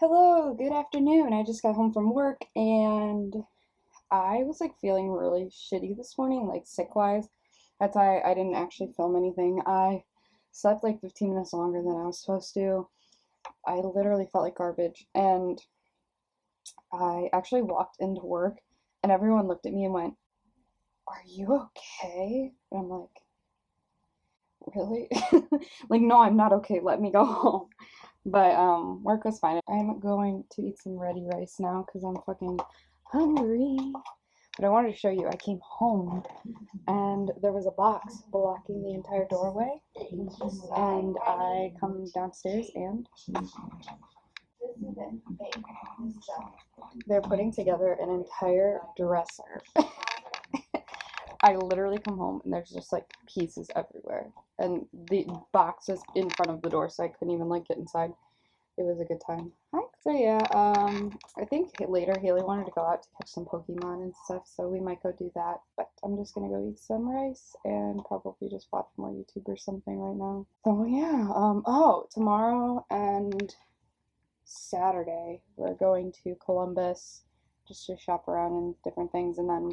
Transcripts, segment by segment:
Hello, good afternoon. I just got home from work and I was like feeling really shitty this morning, like sick wise. That's why I didn't actually film anything. I slept like 15 minutes longer than I was supposed to. I literally felt like garbage. And I actually walked into work and everyone looked at me and went, "Are you okay?" And I'm like, "Really?" Like, no, I'm not okay. Let me go home. But work was fine. I'm going to eat some ready rice now because I'm fucking hungry. But I wanted to show you, I came home and there was a box blocking the entire doorway. And I come downstairs and they're putting together an entire dresser. I literally come home and there's just like pieces everywhere. And the box is in front of the door, so I couldn't even like get inside. It was a good time. Hi. So yeah, I think later Haley wanted to go out to catch some Pokemon and stuff, so we might go do that. But I'm just gonna go eat some rice and probably just watch more YouTube or something right now. So yeah, oh, tomorrow and Saturday we're going to Columbus just to shop around and different things, and then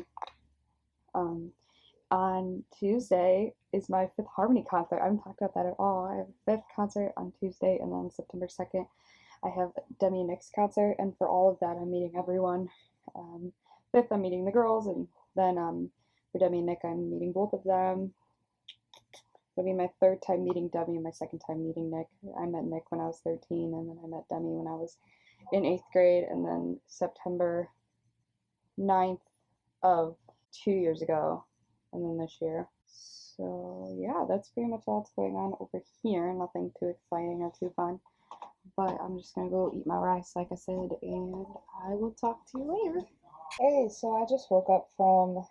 um, on Tuesday is my Fifth Harmony concert. I haven't talked about that at all. I have a fifth concert on Tuesday, and then September 2nd, I have Demi and Nick's concert, and for all of that, I'm meeting everyone. Fifth, I'm meeting the girls, and then for Demi and Nick, I'm meeting both of them. It'll be my third time meeting Demi and my second time meeting Nick. I met Nick when I was 13, and then I met Demi when I was in 8th grade, and then September 9th of 2 years ago, and then this year. So yeah, that's pretty much all that's going on over here. Nothing too exciting or too fun. But I'm just gonna go eat my rice, like I said, and I will talk to you later. Hey, so I just woke up from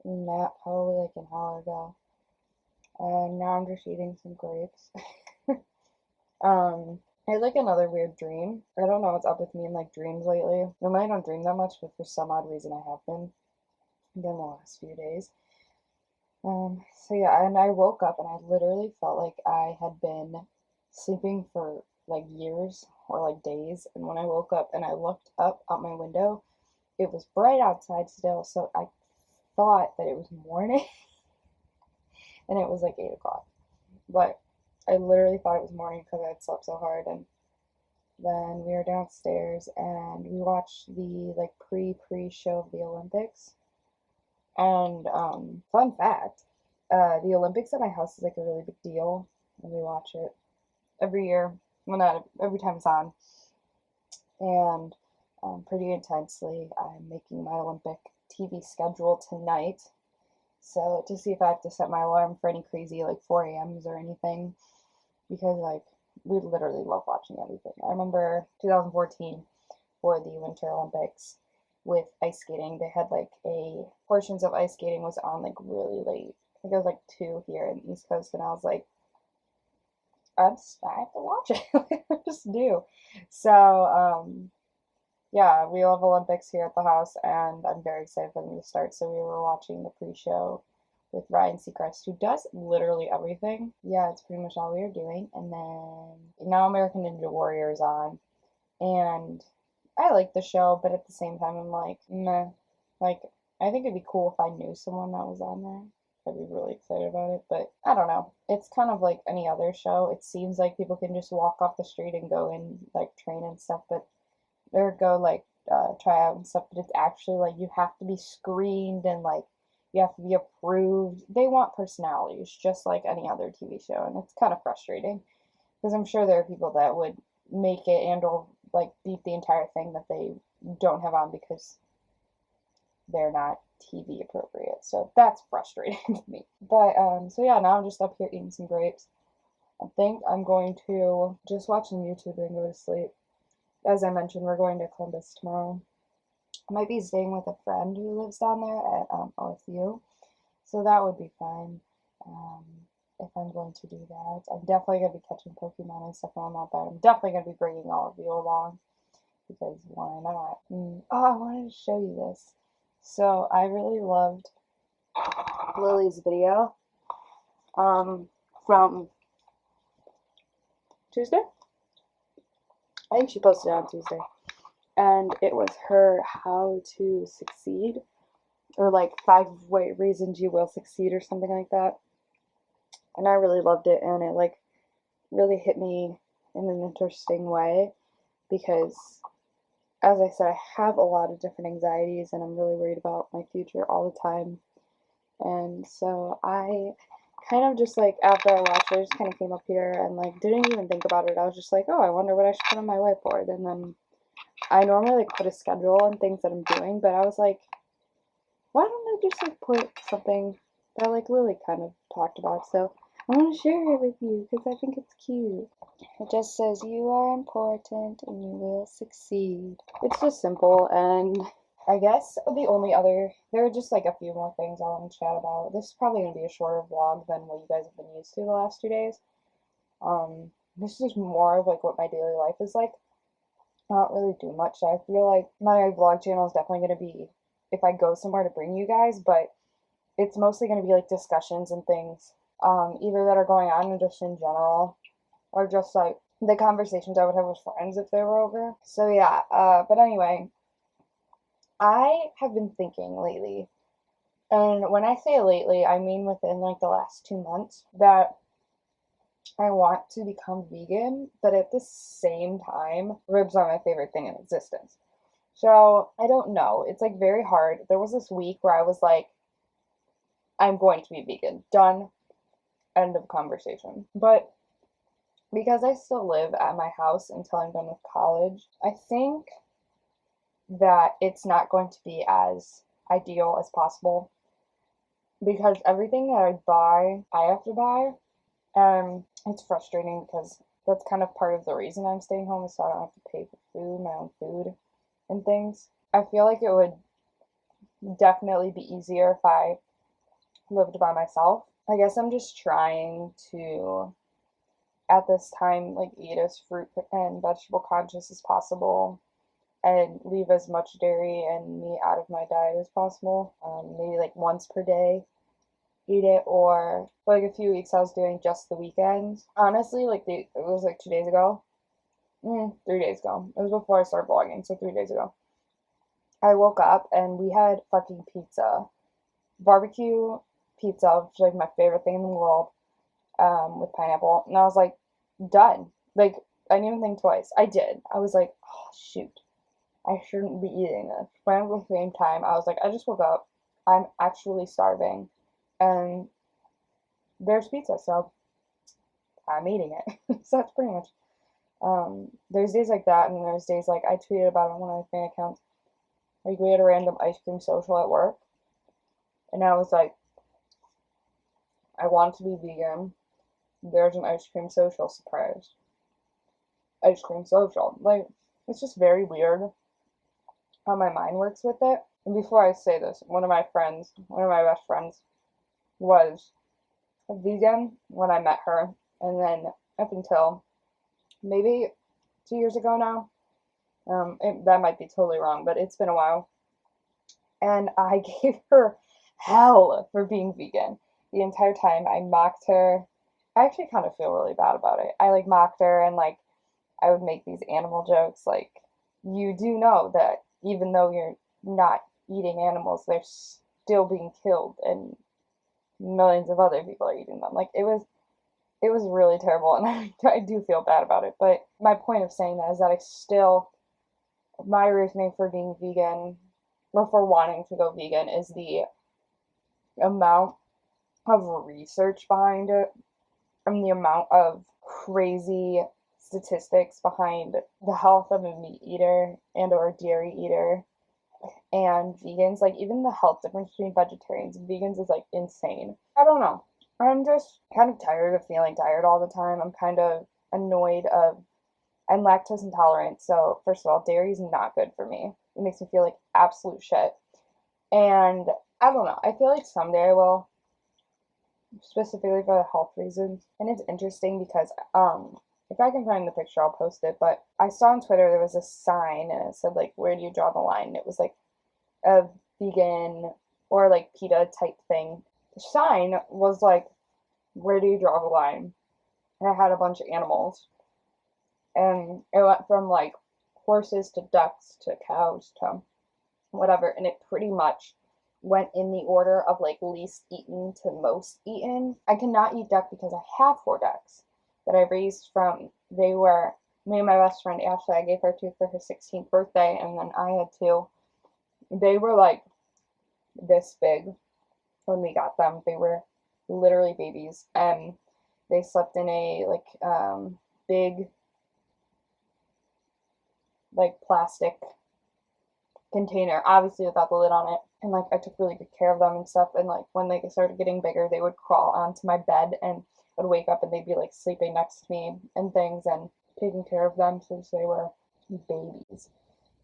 a nap probably like an hour ago, and now I'm just eating some grapes. I had like another weird dream. I don't know what's up with me in like dreams lately. Normally I don't dream that much, but for some odd reason I have been in the last few days. So yeah, and I woke up and I literally felt like I had been sleeping for like years or like days. And when I woke up and I looked up out my window, it was bright outside still. So I thought that it was morning and it was like 8 o'clock. But I literally thought it was morning because I had slept so hard. And then we were downstairs and we watched the like pre-show of the Olympics. And fun fact, the Olympics at my house is like a really big deal, and we watch it every year. Well, not every time it's on, and pretty intensely. I'm making my Olympic TV schedule tonight, so to see if I have to set my alarm for any crazy like 4 a.m.s or anything, because like we literally love watching everything. I remember 2014 for the Winter Olympics with ice skating. They had like a portions of ice skating was on like really late. I think it was like 2 here in the East Coast, and I was like, I have to watch it. I just do. So yeah, we love Olympics here at the house, and I'm very excited for them to start. So we were watching the pre-show with Ryan Seacrest, who does literally everything. Yeah, it's pretty much all we are doing. And then now American Ninja Warrior is on, and I like the show, but at the same time, I'm like, meh. Like, I think it'd be cool if I knew someone that was on there. I'd be really excited about it, but I don't know. It's kind of like any other show. It seems like people can just walk off the street and go and like train and stuff, but or go like try out and stuff. But it's actually like you have to be screened and like you have to be approved. They want personalities, just like any other TV show, and it's kind of frustrating because I'm sure there are people that would make it and or like beat the entire thing that they don't have on because they're not TV appropriate. So that's frustrating to me. But so yeah, now I'm just up here eating some grapes. I think I'm going to just watch some YouTube and go to sleep. As I mentioned, we're going to Columbus tomorrow. I might be staying with a friend who lives down there at OSU, so that would be fine. Um, if I'm going to do that, I'm definitely going to be catching Pokemon and stuff when I'm out there. I'm definitely going to be bringing all of you along because why not? Oh, I wanted to show you this. So I really loved Lily's video from Tuesday. I think she posted it on Tuesday. And it was her how to succeed, or like 5 reasons you will succeed, or something like that. And I really loved it, and it like really hit me in an interesting way because, as I said, I have a lot of different anxieties, and I'm really worried about my future all the time. And so I kind of just like, after I watched it, I just kind of came up here and like didn't even think about it. I was just like, oh, I wonder what I should put on my whiteboard. And then I normally like put a schedule and things that I'm doing, but I was like, why don't I just like put something that like Lily kind of talked about? So I want to share it with you because I think it's cute. It just says, you are important and you will succeed. It's just simple, and I guess the only other, there are just like a few more things I want to chat about. This is probably going to be a shorter vlog than what you guys have been used to the last 2 days. This is more of like what my daily life is like. I don't really do much, so I feel like my vlog channel is definitely going to be if I go somewhere to bring you guys, but it's mostly going to be like discussions and things, either that are going on or just in general, or just like the conversations I would have with friends if they were over. So yeah, but anyway, I have been thinking lately, and when I say lately, I mean within like the last 2 months, that I want to become vegan, but at the same time, ribs are my favorite thing in existence. So I don't know. It's like very hard. There was this week where I was like, I'm going to be vegan. Done. End of conversation. But because I still live at my house until I'm done with college, I think that it's not going to be as ideal as possible because everything that I buy, I have to buy. And it's frustrating because that's kind of part of the reason I'm staying home, is so I don't have to pay for food, my own food and things. I feel like it would definitely be easier if I lived by myself. I guess I'm just trying to, at this time, like eat as fruit and vegetable conscious as possible and leave as much dairy and meat out of my diet as possible. Maybe like once per day eat it, or for like a few weeks I was doing just the weekends. Honestly, like it was like 2 days ago. 3 days ago. It was before I started vlogging, so 3 days ago. I woke up and we had fucking pizza. Barbecue pizza, which is like my favorite thing in the world, with pineapple. And I was like, done. Like, I didn't even think twice. I did. I was like, oh, shoot. I shouldn't be eating this. But at the same time, I was like, I just woke up. I'm actually starving. And there's pizza, so I'm eating it. So that's pretty much. There's days like that, and there's days like I tweeted about it on one of my fan accounts. Like, we had a random ice cream social at work. And I was like, I want to be vegan. There's an ice cream social, surprise. Ice cream social. Like, it's just very weird how my mind works with it. And before I say this, one of my best friends, was a vegan when I met her. And then up until maybe 2 years ago now, that might be totally wrong, but it's been a while. And I gave her hell for being vegan. The entire time I mocked her. I actually kind of feel really bad about it. I like mocked her, and like I would make these animal jokes like, you do know that even though you're not eating animals, they're still being killed and millions of other people are eating them. Like it was really terrible, and I do feel bad about it. But my point of saying that is that my reasoning for being vegan, or for wanting to go vegan, is the amount of research behind it and the amount of crazy statistics behind the health of a meat eater and or dairy eater and vegans. Like, even the health difference between vegetarians and vegans is like insane. I don't know. I'm just kind of tired of feeling tired all the time. I'm kind of annoyed of, I'm lactose intolerant, so first of all, dairy is not good for me. It makes me feel like absolute shit. And I don't know. I feel like someday I will, specifically for the health reasons. And it's interesting because if I can find the picture, I'll post it. But I saw on Twitter there was a sign and it said like, where do you draw the line? And it was like a vegan or like PETA type thing. The sign was like, where do you draw the line? And I had a bunch of animals. and it went from like horses to ducks to cows to whatever, and it pretty much went in the order of like least eaten to most eaten. I cannot eat duck because I have 4 ducks that I raised from, they were, me and my best friend Ashley, I gave her 2 for her 16th birthday, and then I had 2. They were like this big when we got them. They were literally babies, and they slept in a like big like plastic container, obviously without the lid on it. And like I took really good care of them and stuff. And like when they started getting bigger, they would crawl onto my bed and would wake up and they'd be like sleeping next to me and things, and taking care of them since they were babies.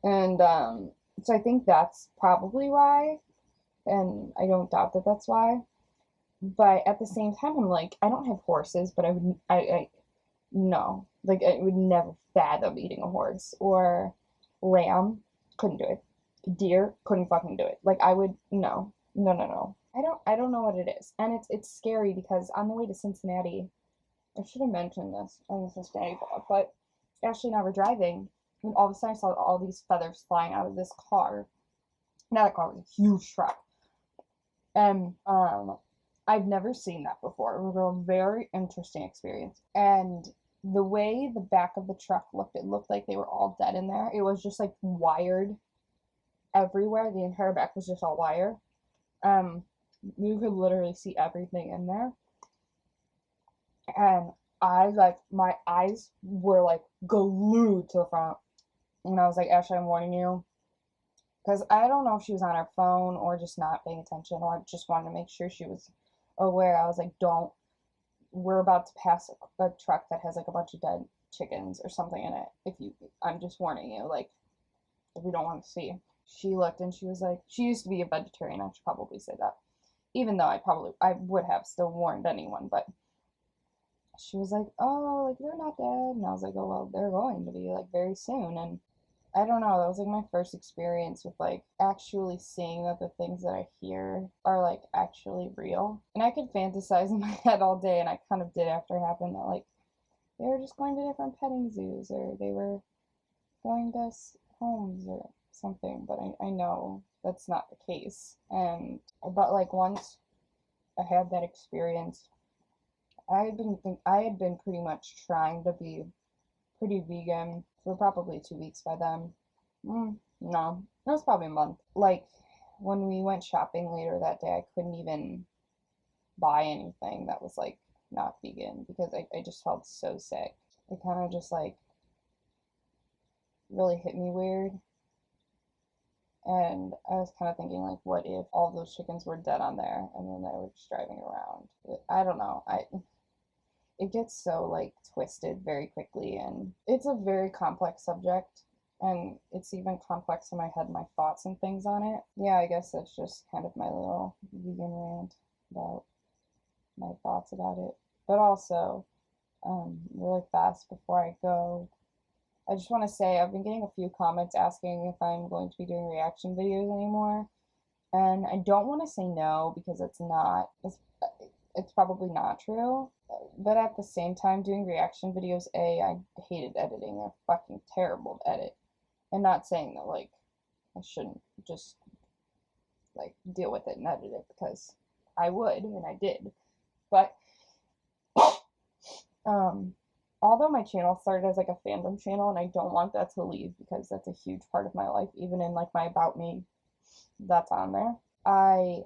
And so I think that's probably why, and I don't doubt that that's why. But at the same time, I'm like, I don't have horses, but I no, like I would never fathom eating a horse or lamb. Couldn't do it. Deer, couldn't fucking do it. Like I would, no, no, no, no. I don't know what it is, and it's scary because on the way to Cincinnati, I should have mentioned this on the Cincinnati vlog, but Ashley and I were driving, and all of a sudden I saw all these feathers flying out of this car. Not a car, it was a huge truck, and I've never seen that before. It was a very interesting experience, and the way the back of the truck looked, it looked like they were all dead in there. It was just like wired everywhere. The entire back was just all wire. Um, you could literally see everything in there. And my eyes were like glued to the front. And I was like, Ashley, I'm warning you. Because I don't know if she was on her phone or just not paying attention or just wanted to make sure she was aware. I was like, don't, we're about to pass a truck that has like a bunch of dead chickens or something in it. I'm just warning you, like, if you don't want to see. She looked and she was like, she used to be a vegetarian, I should probably say that. Even though I would have still warned anyone, but she was like, oh, like they're not dead. And I was like, oh, well, they're going to be like very soon. And I don't know, that was like my first experience with like actually seeing that the things that I hear are like actually real. And I could fantasize in my head all day, and I kind of did after it happened, that like they were just going to different petting zoos or they were going to homes or something, but I know that's not the case. And but like once I had that experience, I had been pretty much trying to be pretty vegan for probably 2 weeks by then. No, it was probably a month. Like when we went shopping later that day, I couldn't even buy anything that was like not vegan because I just felt so sick. It kind of just like really hit me weird. And I was kind of thinking, like, what if all those chickens were dead on there and then they were just driving around? I don't know. It gets so like twisted very quickly, and it's a very complex subject, and it's even complex in my head, my thoughts and things on it. Yeah, I guess that's just kind of my little vegan rant about my thoughts about it. But also, really fast before I go, I just want to say I've been getting a few comments asking if I'm going to be doing reaction videos anymore. And I don't want to say no because it's probably not true. But at the same time, doing reaction videos, I hated editing. They're fucking terrible to edit. And not saying that like I shouldn't just like deal with it and edit it, because I would and I did. But although my channel started as like a fandom channel, and I don't want that to leave because that's a huge part of my life, even in like my about me that's on there. I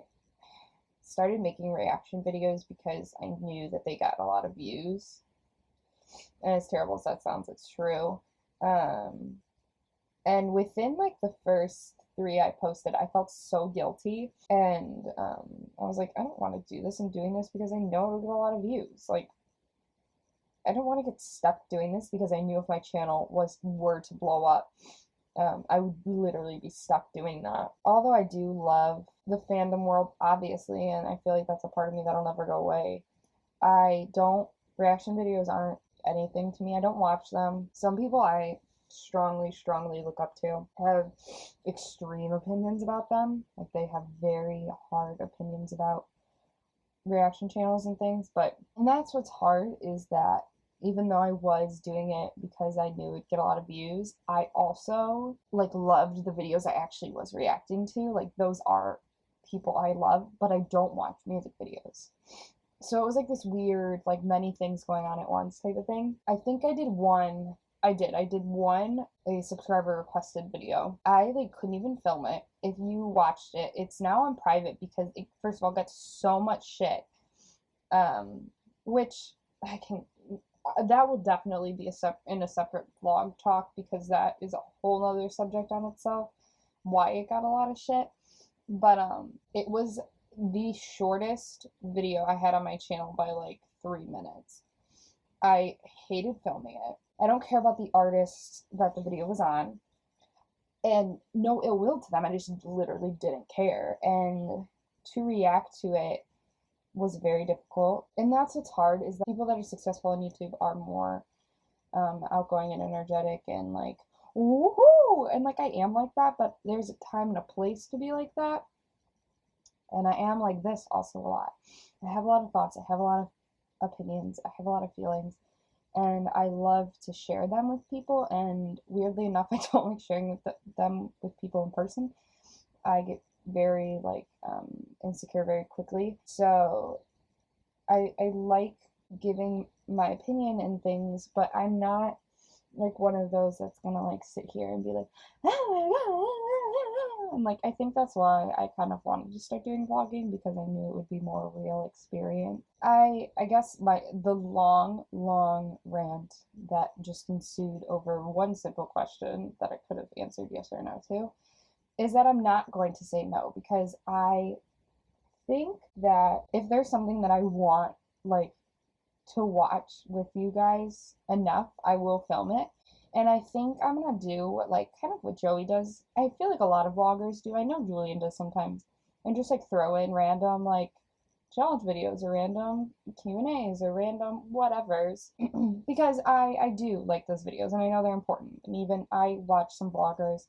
started making reaction videos because I knew that they got a lot of views. And as terrible as that sounds, it's true. And within like the first 3 I posted, I felt so guilty. And I was like, I don't want to do this. I'm doing this because I know it'll get a lot of views. Like, I don't want to get stuck doing this because I knew if my channel were to blow up, I would literally be stuck doing that. Although I do love the fandom world, obviously, and I feel like that's a part of me that'll never go away. Reaction videos aren't anything to me. I don't watch them. Some people I strongly, strongly look up to have extreme opinions about them. Like they have very hard opinions about reaction channels and things, and that's what's hard, is that even though I was doing it because I knew it'd get a lot of views, I also like loved the videos I actually was reacting to. Like those are people I love, but I don't watch music videos. So it was like this weird, like many things going on at once type of thing. I think I did one. I did one a subscriber requested video. I like couldn't even film it. If you watched it, it's now on private because it first of all got so much shit. Which I can that will definitely be in a separate vlog talk because that is a whole other subject on itself. Why it got a lot of shit. But it was the shortest video I had on my channel by like 3 minutes. I hated filming it. I don't care about the artists that the video was on. And no ill will to them. I just literally didn't care. And to react to it was very difficult. And that's what's hard is that people that are successful on YouTube are more outgoing and energetic and like, woohoo! And like I am like that, but there's a time and a place to be like that. And I am like this also a lot. I have a lot of thoughts. I have a lot of opinions. I have a lot of feelings. And I love to share them with people. And weirdly enough, I don't like sharing them with people in person. I get very like insecure very quickly. So I like giving my opinion and things, but I'm not like one of those that's gonna like sit here and be like, and like I think that's why I kind of wanted to start doing vlogging because I knew it would be more a real experience. I guess the long rant that just ensued over one simple question that I could have answered yes or no to is that I'm not going to say no because I think that if there's something that I want like to watch with you guys enough, I will film it. And I think I'm gonna do what like kind of what Joey does. I feel like a lot of vloggers do. I know Julian does sometimes. And just like throw in random like challenge videos or random Q&As or random whatevers because I do like those videos and I know they're important. And even I watch some vloggers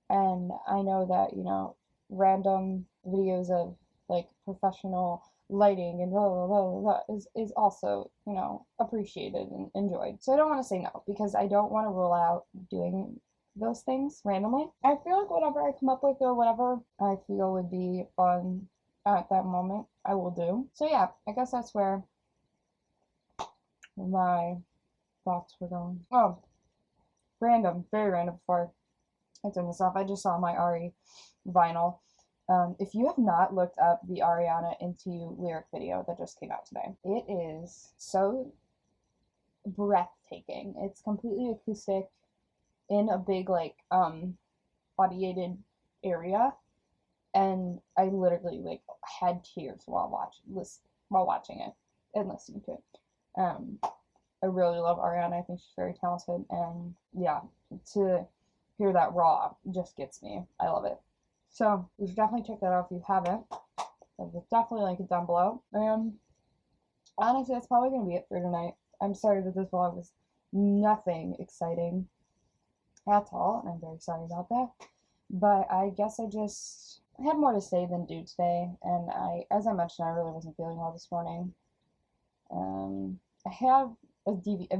and I know that, you know, random videos of like professional lighting and blah, blah, blah, blah, is also, you know, appreciated and enjoyed. So I don't want to say no because I don't want to rule out doing those things randomly. I feel like whatever I come up with or whatever I feel would be fun at that moment, I will do. So yeah, I guess that's where my thoughts were going. Oh, random, very random before I turn this off. I just saw my Ari vinyl. If you have not looked up the Ariana Into lyric video that just came out today, it is so breathtaking. It's completely acoustic in a big like audiated area, and I literally like had tears while watching it and listening to it. I really love Ariana. I think she's very talented, and yeah, to hear that raw just gets me. I love it. So you should definitely check that out if you haven't. I'll definitely link it down below. And honestly, that's probably gonna be it for tonight. I'm sorry that this vlog was nothing exciting at all, and I'm very sorry about that. But I guess I had more to say than do today, and as I mentioned, I really wasn't feeling well this morning. I have a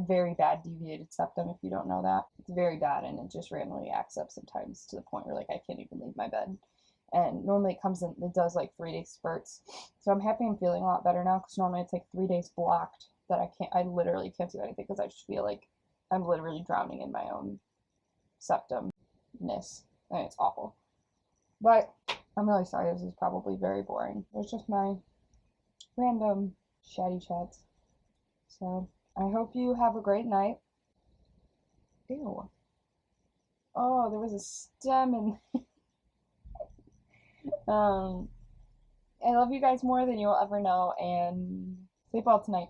very bad deviated septum, if you don't know that. It's very bad, and it just randomly acts up sometimes to the point where like I can't even leave my bed. And normally it does like 3-day spurts. So I'm happy I'm feeling a lot better now because normally it's like 3 days blocked that I literally can't do anything because I just feel like I'm literally drowning in my own septumness, and it's awful. But I'm really sorry, this is probably very boring. It's just my random chatty chats. So I hope you have a great night. Ew. Oh, there was a stem in. I love you guys more than you'll ever know, and sleep well tonight.